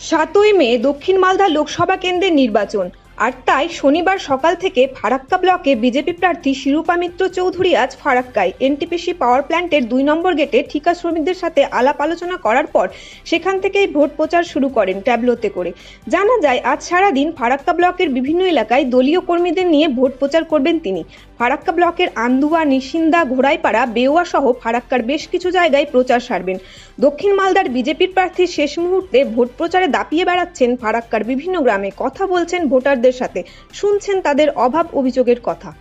7ই মে দক্ষিণ মালদা লোকসভা কেন্দ্রের নির্বাচন, আর তাই শনিবার সকাল থেকে ফারাক্কা ব্লকে বিজেপি প্রার্থী শিরূপা মিত্র চৌধুরী আজ ফারাক্কায় এনটিপিসি পাওয়ার প্ল্যান্টের 2 নম্বর গেটে ঠিকা শ্রমিকদের সাথে আলাপ আলোচনা করার পর সেখান থেকেই ভোট প্রচার শুরু করেন ট্যাবলোতে করে। জানা যায় আজ সারাদিন ফারাক্কা ব্লকের বিভিন্ন এলাকায় দলীয় কর্মীদের নিয়ে ভোট প্রচার করবেন তিনি। ফারাক্কা ব্লকের আন্দুয়া, নিশিন্দা, ঘোড়াইপাড়া, বেওয়া সহ ফারাক্কার বেশ কিছু জায়গায় প্রচার সারবেন। দক্ষিণ মালদার বিজেপির প্রার্থী শেষ মুহূর্তে ভোট প্রচারে দাপিয়ে বেড়াচ্ছেন ফারাক্কার বিভিন্ন গ্রামে, কথা বলছেন ভোটারদের সাথে, শুনছেন তাদের অভাব অভিযোগের কথা।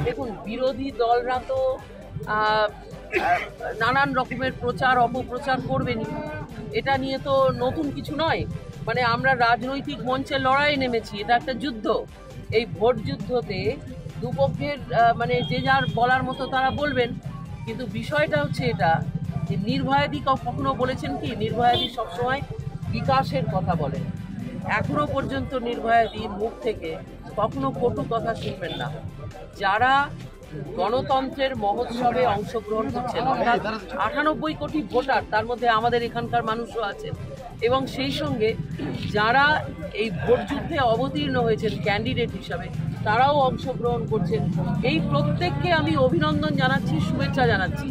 দেখুন, বিরোধী দলরা তো নানান রকমের প্রচার অপপ্রচার করবেনই, এটা নিয়ে তো নতুন কিছু নয়। মানে আমরা রাজনৈতিক মঞ্চে লড়াই নেমেছি, এটা একটা যুদ্ধ। এই ভোট যুদ্ধতে দুপক্ষের মানে যে যার বলার মতো তারা বলবেন, কিন্তু বিষয়টা হচ্ছে এটা যে নির্ভয়াদি কখনো বলেছেন কি? নির্ভয়াদি সবসময় বিকাশের কথা বলেন। এখনো পর্যন্ত নির্ভয়াদির মুখ থেকে কখনো কটু কথা শুনবেন না। যারা গণতন্ত্রের মহোৎসবে অংশগ্রহণ করছেন, অর্থাৎ 98 কোটি ভোটার, তার মধ্যে আমাদের এখানকার মানুষও আছেন, এবং সেই সঙ্গে যারা এই ভোট যুদ্ধে অবতীর্ণ হয়েছেন ক্যান্ডিডেট হিসাবে, তারাও অংশগ্রহণ করছেন। এই প্রত্যেককে আমি অভিনন্দন জানাচ্ছি, শুভেচ্ছা জানাচ্ছি।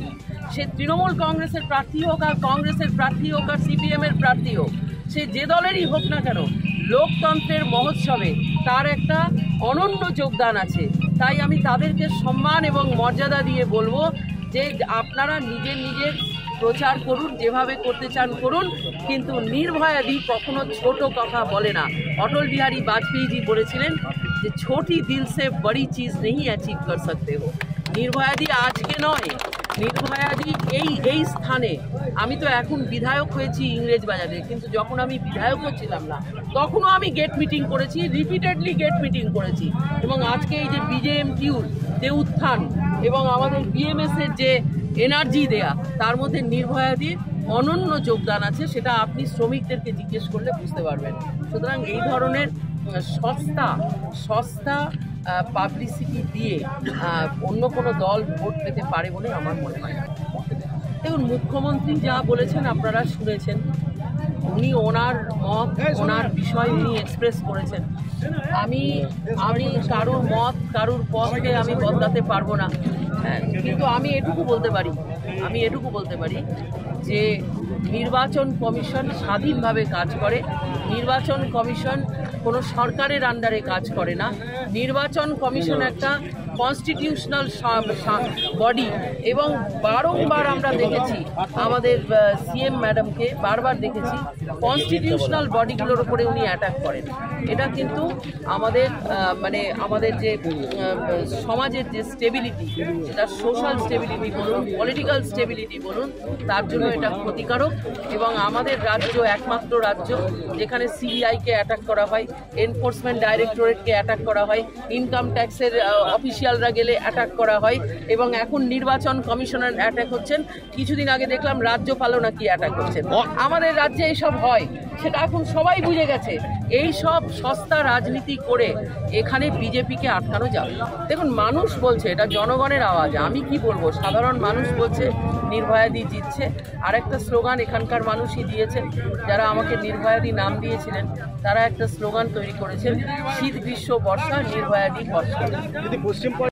সে তৃণমূল কংগ্রেসের প্রার্থী হোক, আর কংগ্রেসের প্রার্থী হোক, আর সিপিএমের প্রার্থী হোক, সে যে দলেরই হোক না কেন, লোকতন্ত্রের মহোৎসবে তার একটা অনন্য যোগদান আছে। তাই আমি তাদেরকে সম্মান এবং মর্যাদা দিয়ে বলবো যে আপনারা নিজের নিজের প্রচার করুন, যেভাবে করতে চান করুন, কিন্তু নির্ভয়াদি কখনো ছোট কথা বলে না। অটল বিহারী বাজপেয়ীজি বলেছিলেন যে ছোটি দিল সে বড়ি চিজ নেই অ্যাচিভ কর সকতে হো। নির্ভয়াদি আজকে নয়, নির্ভয়াদি এই স্থানে, আমি তো এখন বিধায়ক হয়েছি ইংরেজ বাজারে, কিন্তু যখন আমি বিধায়কও ছিলাম না তখনও আমি গেট মিটিং করেছি, রিপিটেডলি গেট মিটিং করেছি। এবং আজকে এই যে বিজেএমটিউর যে উত্থান এবং আমাদের বিএমএসের যে এনার্জি দেয়া, তার মধ্যে নির্ভয়াদির অনন্য যোগদান আছে, সেটা আপনি শ্রমিকদেরকে জিজ্ঞেস করলে বুঝতে পারবেন। সুতরাং এই ধরনের সস্তা পাবলিসিটি দিয়ে অন্য কোনো দল ভোট পেতে পারে বলে আমার মনে হয় না। দেখুন, মুখ্যমন্ত্রী যা বলেছেন আপনারা শুনেছেন, উনি ওনার মত, ওনার বিষয় উনি এক্সপ্রেস করেছেন। আমি কারুর মত, কারুর পথকে আমি বদলাতে পারবো না, কিন্তু আমি এটুকু বলতে পারি যে নির্বাচন কমিশন স্বাধীনভাবে কাজ করে। নির্বাচন কমিশন কোনো সরকারের আন্ডারে কাজ করে না। নির্বাচন কমিশন একটা কনস্টিটিউশনাল বডি, এবং বারংবার আমরা দেখেছি, আমাদের সিএম ম্যাডামকে বারবার দেখেছি কনস্টিটিউশনাল বডিগুলোর উপরে উনি অ্যাটাক করেন। এটা কিন্তু আমাদের যে সমাজের যে স্টেবিলিটি, সেটা সোশ্যাল স্টেবিলিটি বলুন, পলিটিক্যাল স্টেবিলিটি বলুন, তার জন্য এটা ক্ষতিকারক। এবং আমাদের রাজ্য একমাত্র রাজ্য যেখানে সিবিআইকে অ্যাটাক করা হয়, এনফোর্সমেন্ট ডাইরেক্টরেটকে অ্যাটাক করা হয়, ইনকাম ট্যাক্সের অফিসিয়ালরা গেলে অ্যাটাক করা হয়, এবং এখন নির্বাচন কমিশনার অ্যাটাক হচ্ছেন। কিছুদিন আগে দেখলাম রাজ্যপালও নাকি অ্যাটাক করছেন। আমাদের রাজ্যে এইসব হয়, সেটা এখন সবাই বুঝে গেছে। এই সব সস্তা রাজনীতি করে এখানে বিজেপিকে আটকানো যাবে না। দেখুন, মানুষ বলছে, এটা জনগণের আওয়াজ, আমি কি বলবো, সাধারণ মানুষ বলছে নির্ভয়াদি জিতছে। আর একটা স্লোগান এখানকার মানুষই দিয়েছেন, যারা আমাকে নির্ভয়াদি নাম দিয়েছিলেন তারা একটা স্লোগান তৈরি করেছেন, শীত গ্রীষ্ম বর্ষা নির্ভয়াদি বর্ষা।